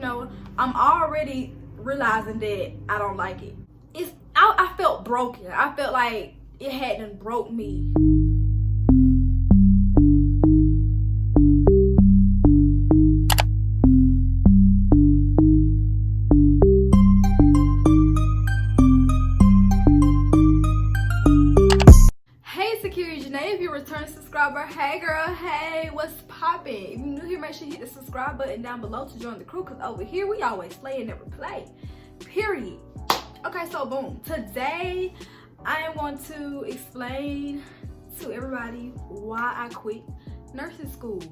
I'm already realizing that I don't like it. I felt broken. I felt like it hadn't broke me. If you're a return subscriber, hey girl, hey, what's poppin'? If you're new here, make sure you hit the subscribe button down below to join the crew, because over here we always slay and never play, period. Okay, so boom, today I am going to explain to everybody why I quit nursing school.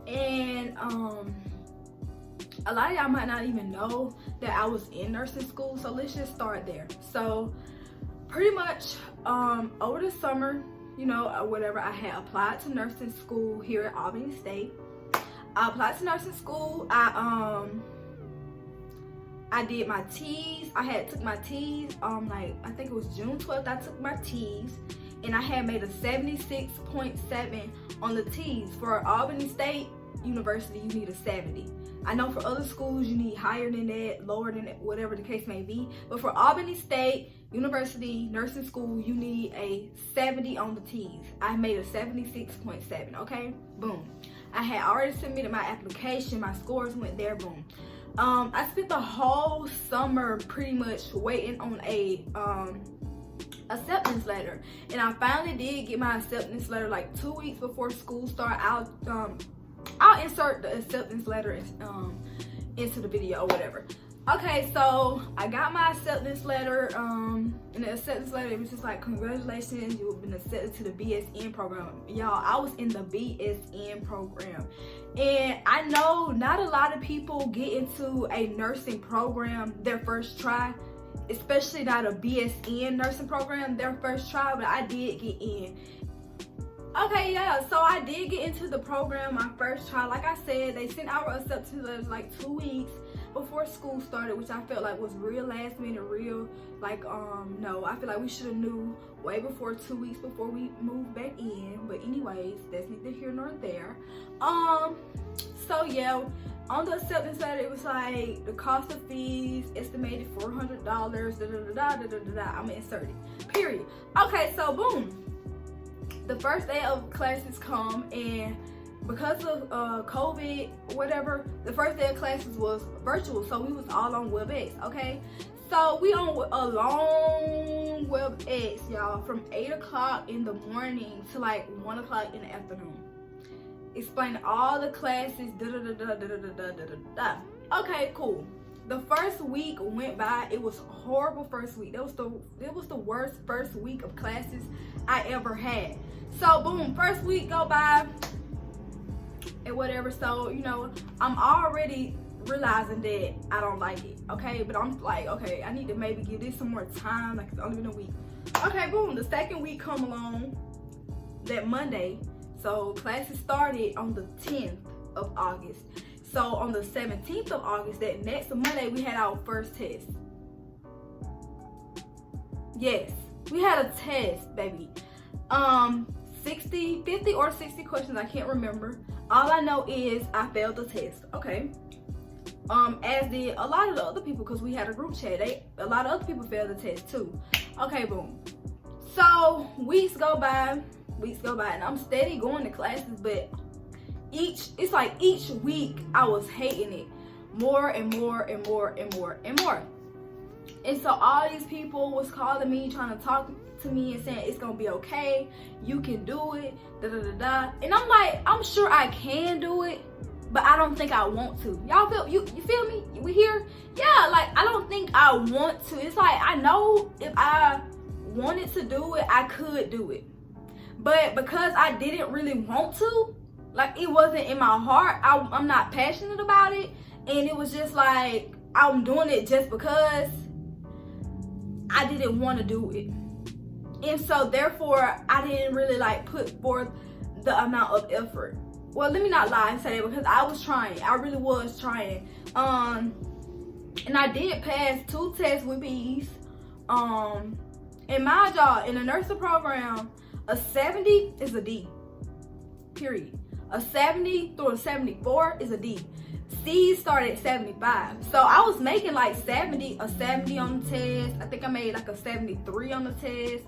And a lot of y'all might not even know that I was in nursing school, so let's just start there. So pretty much over the summer, whatever, I had applied to nursing school here at Albany State. I applied to nursing school. I did my T's. I had took my T's I think it was June 12th. I took my T's and I had made a 76.7 on the T's. For Albany State University, you need a 70. I know for other schools you need higher than that, lower than that, whatever the case may be. But for Albany State University Nursing School, you need a 70 on the T's. I made a 76.7, okay? Boom. I had already submitted my application. My scores went there, boom. I spent the whole summer pretty much waiting on a acceptance letter. And I finally did get my acceptance letter like 2 weeks before school started. I'll insert the acceptance letter into the video or whatever. Okay, so I got my acceptance letter. In the acceptance letter, it was just like, congratulations, you have been accepted to the BSN program. Y'all, I was in the BSN program. And I know not a lot of people get into a nursing program their first try, especially not a BSN nursing program their first try, but I did get in. Okay, yeah, so I did get into the program my first try. Like I said, they sent our acceptance letters like 2 weeks before school started, which I felt like was real last minute, no, I feel like we should have knew way before 2 weeks before we moved back in. But anyways, that's neither here nor there. So yeah, on the acceptance letter, it was like the cost of fees estimated $400, I'm inserted, period. Okay, so boom. The first day of classes come, and because of COVID, whatever, the first day of classes was virtual, so we was all on WebEx, okay? So we on a long WebEx, y'all, from 8 o'clock in the morning to like 1 o'clock in the afternoon, explaining all the classes, Okay, cool. The first week went by. It was a horrible first week. It was the worst first week of classes I ever had. So boom, first week go by and whatever. So I'm already realizing that I don't like it, okay? But I'm like, okay, I need to maybe give this some more time. Like, it's only been a week. Okay, boom, the second week come along that Monday. So classes started on the 10th of August. So on the 17th of August, that next Monday, we had our first test. Yes, we had a test, baby. 50 or 60 questions, I can't remember. All I know is I failed the test, okay? As did a lot of the other people, because we had a group chat. A lot of other people failed the test too. Okay, boom. So weeks go by, and I'm steady going to classes, but each week I was hating it more and more and more and more and more. And so all these people was calling me, trying to talk to me and saying it's gonna be okay, you can do it, and I'm like, I'm sure I can do it, but I don't think I want to. Y'all feel you feel me? We here? Yeah, like I don't think I want to. It's like, I know if I wanted to do it, I could do it, but because I didn't really want to, like, it wasn't in my heart, I'm not passionate about it, and it was just like I'm doing it just because I didn't want to do it. And so therefore I didn't really like put forth the amount of effort. Well, let me not lie and say that, because I was trying. I really was trying. And I did pass 2 tests with B's. And mind y'all, in the nursing program, a 70 is a D. Period. A 70 through a 74 is a D. C's started at 75. So I was making like a 70 on the test. I think I made like a 73 on the test.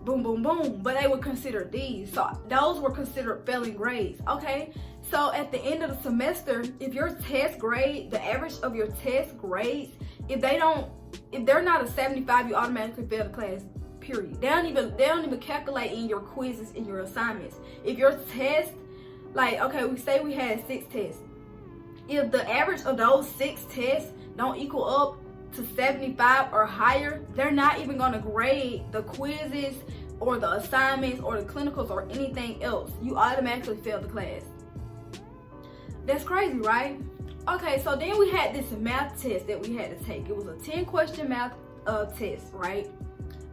Boom, boom, boom. But they were considered D's. So those were considered failing grades. Okay. So at the end of the semester, if your test grade, the average of your test grades, if they're not a 75, you automatically fail the class. Period. They don't even calculate in your quizzes and your assignments. If your test, like, okay, we say we had 6 tests. If the average of those 6 tests don't equal up to 75 or higher, they're not even going to grade the quizzes or the assignments or the clinicals or anything else. You automatically fail the class. That's crazy, right? Okay, so then we had this math test that we had to take. It was a 10-question math test, right?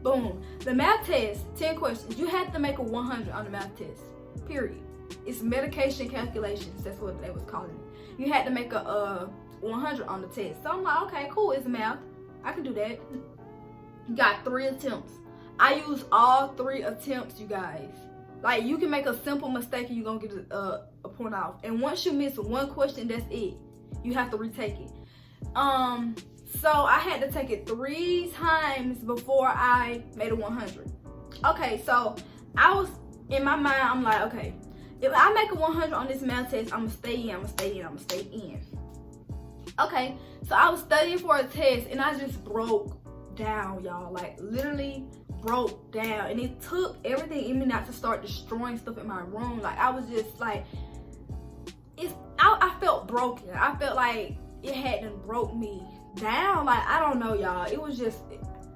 Boom. The math test, 10 questions. You had to make a 100 on the math test, period. It's medication calculations. That's what they was calling it. You had to make a 100 on the test. So I'm like, okay, cool. It's math. I can do that. Got 3 attempts. I used all 3 attempts, you guys. Like, you can make a simple mistake and you're going to get a point off. And once you miss 1 question, that's it. You have to retake it. So I had to take it 3 times before I made a 100. Okay, so I was, in my mind, I'm like, okay, if I make a 100 on this math test, I'm gonna stay in. Okay, so I was studying for a test and I just broke down, y'all. Like, literally broke down. And it took everything in me not to start destroying stuff in my room. Like, I was just like, I felt broken. I felt like it hadn't broke me down. Like, I don't know, y'all. It was just,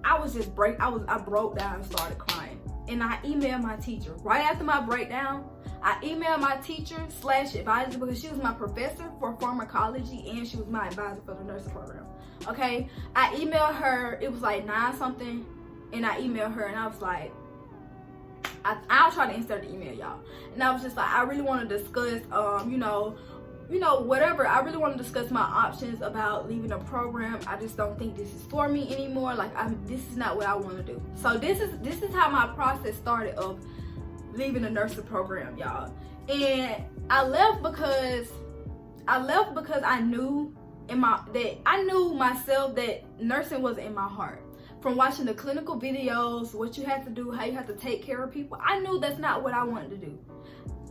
I broke down and started crying. And I emailed my teacher. Right after my breakdown, I emailed my teacher / advisor, because she was my professor for pharmacology and she was my advisor for the nursing program. Okay, I emailed her. It was like 9 something, and I emailed her and I was like, I'll try to insert the email, y'all. And I was just like, I really want to discuss, whatever. I really want to discuss my options about leaving the program. I just don't think this is for me anymore. Like, this is not what I want to do. So this is how my process started of leaving the nursing program, y'all. And I left because I knew myself that nursing wasn't in my heart. From watching the clinical videos, what you have to do, how you have to take care of people, I knew that's not what I wanted to do.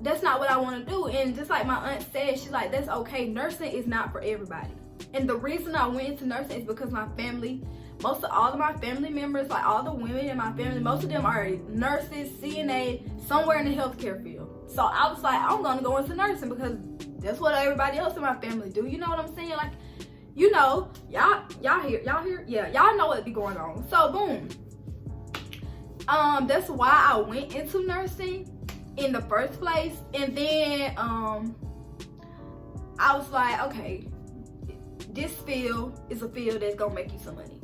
That's not what I want to do. And just like my aunt said, she's like, that's okay. Nursing is not for everybody. And the reason I went into nursing is because my family, all of my family members, like all the women in my family, most of them are nurses, CNA, somewhere in the healthcare field. So I was like, I'm going to go into nursing because that's what everybody else in my family do. You know what I'm saying? Like, you know, y'all hear? Yeah, y'all know what be going on. So boom. That's why I went into nursing in the first place. And then I was like, okay, this field is a field that's gonna make you some money.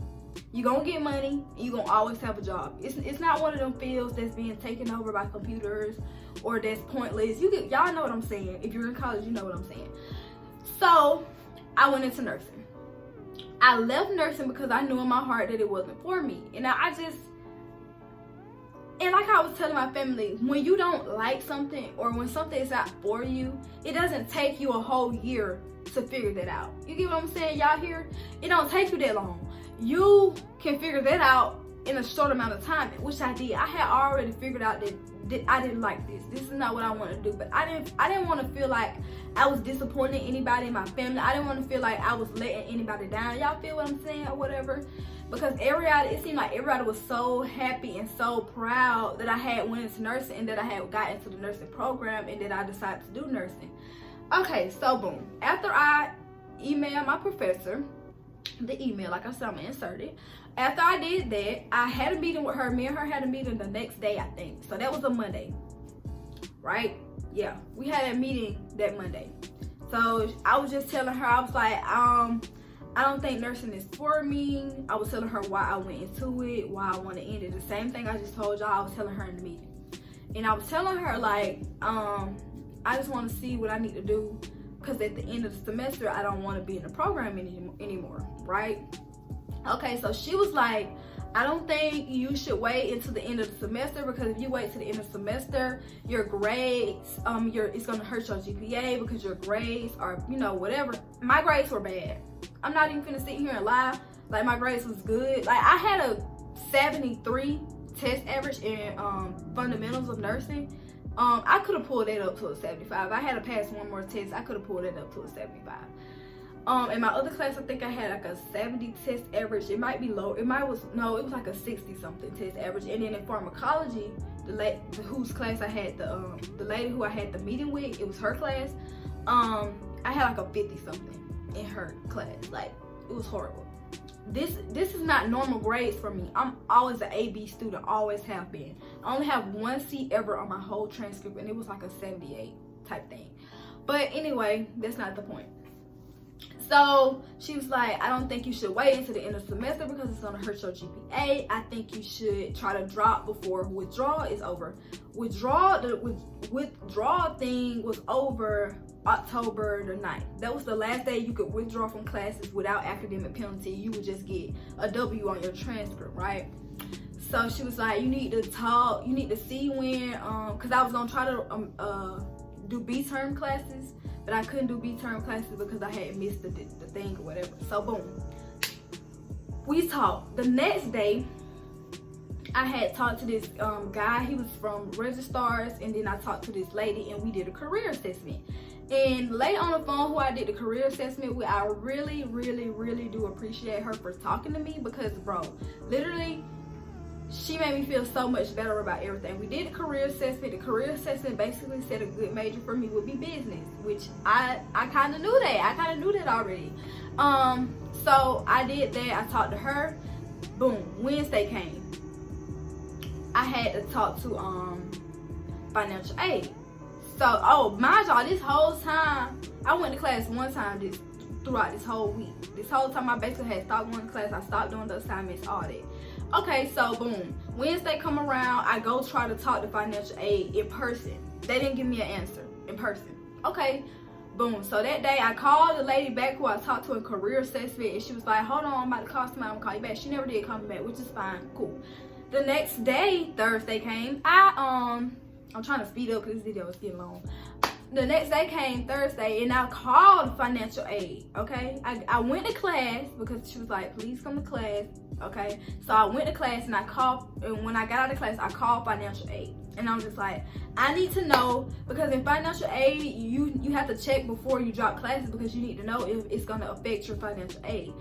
You're gonna get money and you're gonna always have a job. It's not one of them fields that's being taken over by computers or that's pointless. Y'all know what I'm saying. If you're in college, you know what I'm saying. So I went into nursing. I left nursing because I knew in my heart that it wasn't for me. And and like I was telling my family, when you don't like something or when something is not for you, it doesn't take you a whole year to figure that out. You get what I'm saying, y'all here? It don't take you that long. You can figure that out in a short amount of time, which I did. I had already figured out that I didn't like this. This is not what I want to do. But I didn't want to feel like I was disappointing anybody in my family. I didn't want to feel like I was letting anybody down. Y'all feel what I'm saying or whatever? Because it seemed like everybody was so happy and so proud that I had went into nursing and that I had got into the nursing program and that I decided to do nursing. Okay, so boom. After I emailed my professor, the email, like I said, I'm gonna insert it. After I did that, I had a meeting with her. Me and her had a meeting the next day, I think. So that was a Monday, right? Yeah, we had a meeting that Monday. So I was just telling her, I was like, I don't think nursing is for me. I was telling her why I went into it, why I want to end it. The same thing I just told y'all, I was telling her in the meeting. And I was telling her, like, I just want to see what I need to do because at the end of the semester, I don't want to be in the program anymore, right? Okay, so she was like, I don't think you should wait until the end of the semester, because if you wait to the end of the semester, your grades, it's gonna hurt your GPA, because your grades are, you know, whatever. My grades were bad. I'm not even gonna sit here and lie. Like, my grades was good. Like, I had a 73 test average in fundamentals of nursing. I could have pulled that up to a 75. I had to pass one more test. I could have pulled it up to a 75. In my other class, I think I had like a 70 test average. It might be low. It was like a 60 something test average. And then in pharmacology, whose class I had, the lady who I had the meeting with, it was her class. I had like a 50 something in her class. Like, it was horrible. This is not normal grades for me. I'm always an AB student, always have been. I only have one C ever on my whole transcript, and it was like a 78 type thing. But anyway, that's not the point. So she was like, I don't think you should wait until the end of the semester because it's gonna hurt your GPA. I think you should try to drop before withdrawal is over. The withdrawal thing was over October the 9th. That was the last day you could withdraw from classes without academic penalty. You would just get a W on your transcript, right? So she was like, you need to see when, because I was gonna try to do B-term classes, but I couldn't do B-term classes because I had missed the thing or whatever. So boom, we talked. The next day, I had talked to this guy. He was from Registrars, and then I talked to this lady, and we did a career assessment. And the lady on the phone who I did the career assessment with, I really, really, really do appreciate her for talking to me, because bro, literally, she made me feel so much better about everything. We did a career assessment. The career assessment basically said a good major for me would be business, which I kind of knew that. I kind of knew that already. So I did that. I talked to her. Boom. Wednesday came. I had to talk to financial aid. So, mind y'all, this whole time, I went to class one time throughout this whole week. This whole time I basically had stopped going to class. I stopped doing the assignments, all that. Okay, so boom, Wednesday come around, I go try to talk to financial aid in person. They didn't give me an answer in person. Okay, boom. So that day I called the lady back who I talked to in career assessment, and she was like, hold on, I'm about to call somebody, I'm gonna call you back. She never did call me back, which is fine, cool. The next day, Thursday came. I'm trying to speed up because this video is getting long. The next day came, Thursday, and I called financial aid, okay? I went to class because she was like, please come to class, okay? So I went to class, and I called, and when I got out of class, I called financial aid. And I was just like, I need to know, because in financial aid, you have to check before you drop classes, because you need to know if it's gonna affect your financial aid.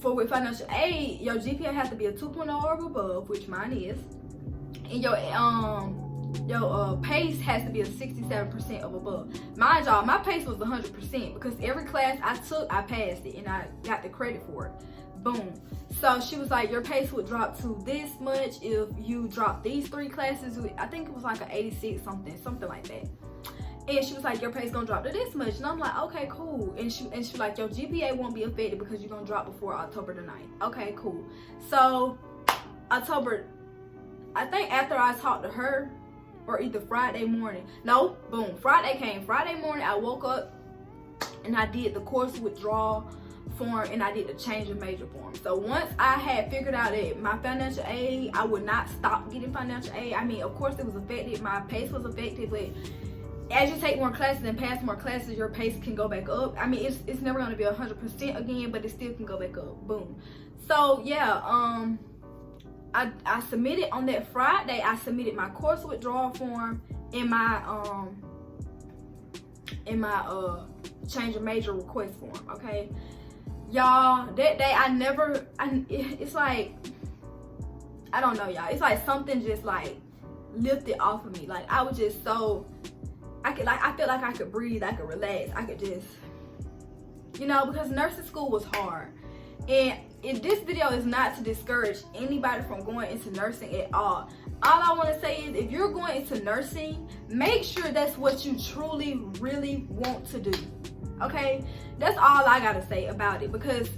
With financial aid, your GPA has to be a 2.0 or above, which mine is, and your pace has to be a 67% of above. Mind y'all, my pace was 100% because every class I took, I passed it and I got the credit for it. Boom. So she was like, your pace would drop to this much if you drop these 3 classes. I think it was like an 86 something like that. And she was like, your pace gonna drop to this much. And I'm like, okay, cool. And she was like, your GPA won't be affected because you're gonna drop before October the 9th. Okay, cool. So October, I think after I talked to her, or either Friday morning. No, boom, Friday came. Friday morning, I woke up and I did the course withdrawal form, and I did the change of major form. So once I had figured out that my financial aid, I would not stop getting financial aid. I mean, of course it was affected, my pace was affected, but as you take more classes and pass more classes, your pace can go back up. I mean, it's never gonna be 100% again, but it still can go back up. Boom. So yeah, I submitted on that Friday. I submitted my course withdrawal form in my change of major request form. Okay, y'all, that day it's like, I don't know, y'all. It's like something just like lifted off of me. Like I was just so, I feel like I could breathe. I could relax. I could just, because nursing school was hard. And this video is not to discourage anybody from going into nursing at all. All I want to say is, if you're going into nursing, make sure that's what you truly, really want to do. Okay? That's all I gotta say about it. Because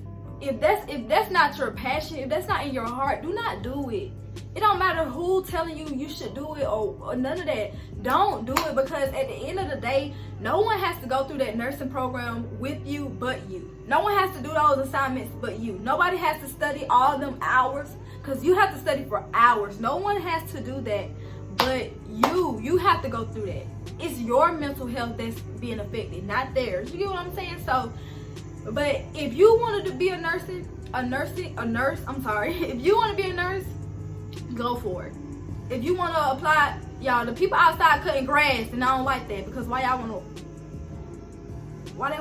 if that's not your passion, if that's not in your heart, do not do it. It don't matter who telling you should do it or none of that. Don't do it, because at the end of the day, no one has to go through that nursing program with you but you. No one has to do those assignments but you. Nobody has to study all them hours, because you have to study for hours. No one has to do that, but you have to go through that. It's your mental health that's being affected, not theirs. You get what I'm saying? So, but if you wanted to be a nurse, I'm sorry. If you want to be a nurse, go for it. If you want to apply, y'all, the people outside cutting grass, and I don't like that, because why they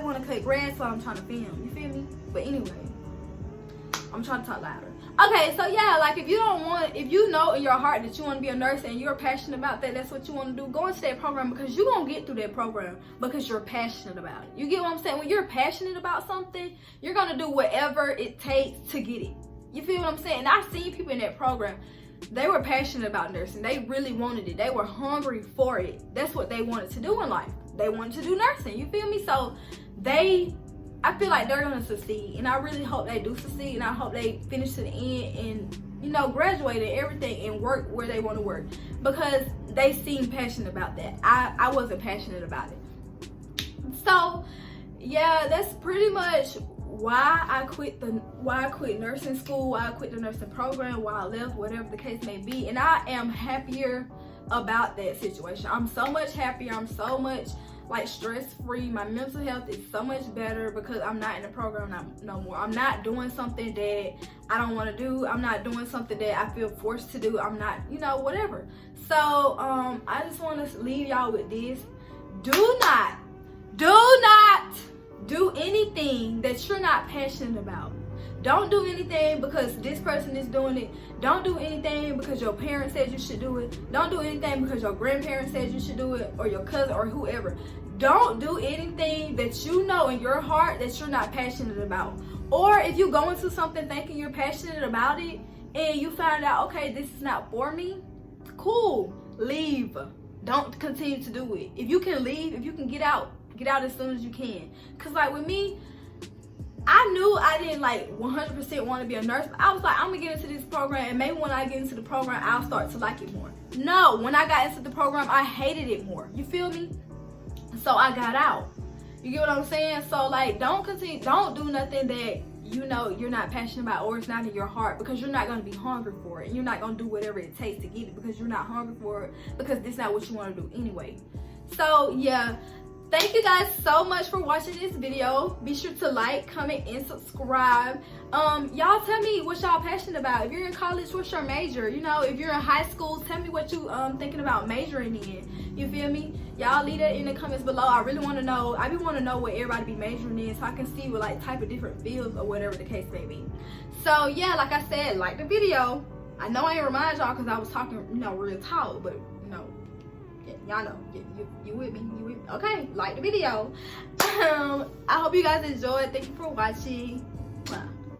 want to cut grass while I'm trying to film? You feel me? But anyway, I'm trying to talk louder. Okay, so yeah, like if you know in your heart that you want to be a nurse and you're passionate about that, that's what you want to do, go into that program, because you're going to get through that program because you're passionate about it. You get what I'm saying? When you're passionate about something, you're going to do whatever it takes to get it. You feel what I'm saying? And I've seen people in that program, they were passionate about nursing. They really wanted it. They were hungry for it. That's what they wanted to do in life. They wanted to do nursing. You feel me? So I feel like they're going to succeed, and I really hope they do succeed, and I hope they finish to the end and, you know, graduate and everything and work where they want to work, because they seem passionate about that. I wasn't passionate about it. So yeah, that's pretty much why I quit nursing school, why I quit the nursing program, why I left, whatever the case may be. And I am happier about that situation. I'm so much happier. I'm so much like stress-free. My mental health is so much better because I'm not in the program no more. I'm not doing something that I don't want to do. I'm not doing something that I feel forced to do. I'm not, you know, whatever. So I just want to leave y'all with this. Do not do anything that you're not passionate about. Don't do anything because this person is doing it. Don't do anything because your parents said you should do it. Don't do anything because your grandparents said you should do it, or your cousin, or whoever. Don't do anything that you know in your heart that you're not passionate about. Or if you go into something thinking you're passionate about it and you find out, okay, this is not for me, cool, leave. Don't continue to do it. If you can leave, if you can get out as soon as you can. Because like with me, I knew I didn't like 100% want to be a nurse. But I was like, I'm going to get into this program, and maybe when I get into the program, I'll start to like it more. No, when I got into the program, I hated it more. You feel me? So I got out. You get what I'm saying? So like, don't do nothing that you know you're not passionate about, or it's not in your heart, because you're not going to be hungry for it. And you're not going to do whatever it takes to get it because you're not hungry for it, because this is not what you want to do anyway. So yeah. Thank you guys so much for watching this video. Be sure to like, comment, and subscribe. Y'all tell me what y'all passionate about. If you're in college, what's your major? You know, if you're in high school, tell me what you thinking about majoring in. You feel me? Y'all leave that in the comments below. I really want to know. I be want to know what everybody be majoring in, so I can see what like type of different fields or whatever the case may be. So yeah, like I said, like the video. I know I ain't remind y'all because I was talking, you know, real tall, but you know. Y'all know, you with me, okay, like the video. I hope you guys enjoyed. Thank you for watching.